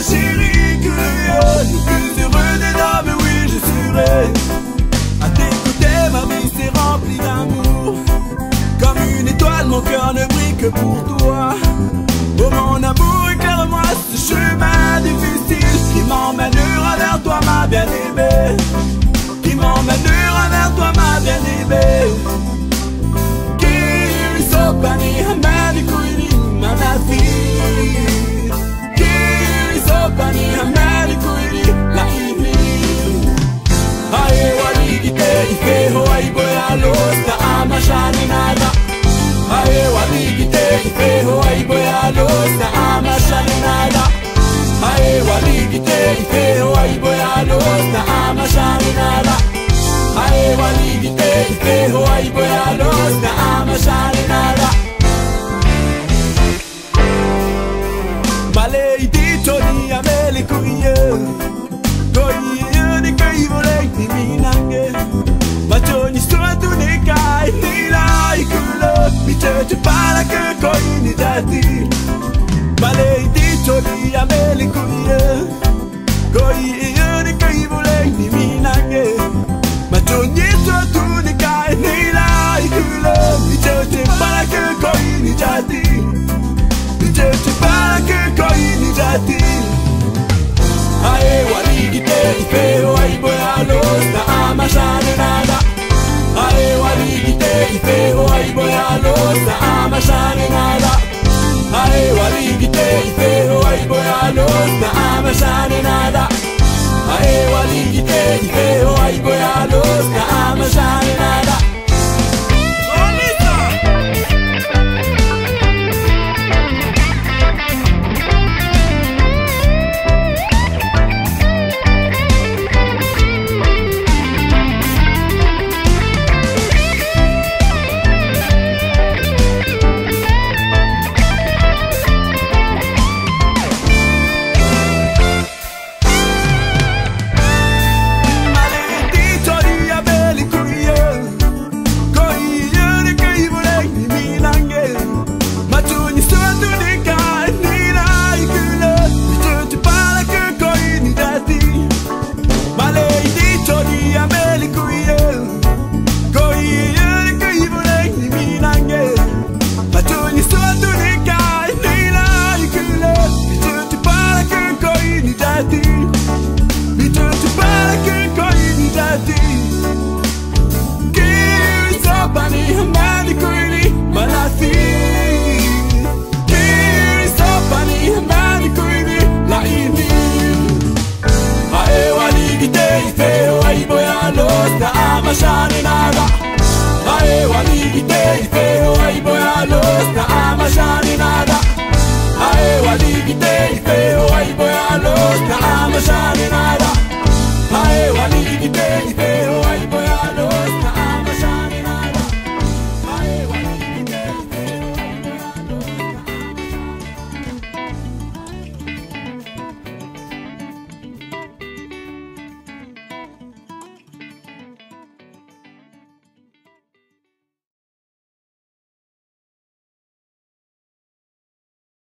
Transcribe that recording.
chérie curieuse, plus heureux des hommes, oui je serai. À t'écouter ma vie s'est remplie d'amour. Comme une étoile mon cœur ne brille que pour toi. Oh mon amour, éclaire-moi ce chemin difficile qui m'emmènera vers toi ma bien-aimée, qui m'emmènera vers toi ma bien-aimée. Kiri sopani hamani kuini manati, Kiri sopani hamani kuini laini. Ae waligite ifeho aiboya losta amashani nada. Ae waligite ifeho aiboya losta amashani nada. Ae waligite ifeho aiboya losta amashani nada. Ae waligite ifeho aiboya losta amashani nada. Maledito ni amele kuye, koye ni kai volei ni minange. Machoni sto tu ne kai ni la ikulo, mi te para que koi ni dati. Maledito ni amele kuye, koye ni kai volei ni minange. Machoni sto tu ne kai ni la ikulo, mi te para que koi ni dati. Mi te para que koi ni dati. Ae waligite ifeho aiboya losta amashani nada. Ae waligite ifeho aiboya losta amashani nada. Ae waligite ifeho aiboya losta amashani nada. Ae waligite ifeho aiboya losta amashani nada.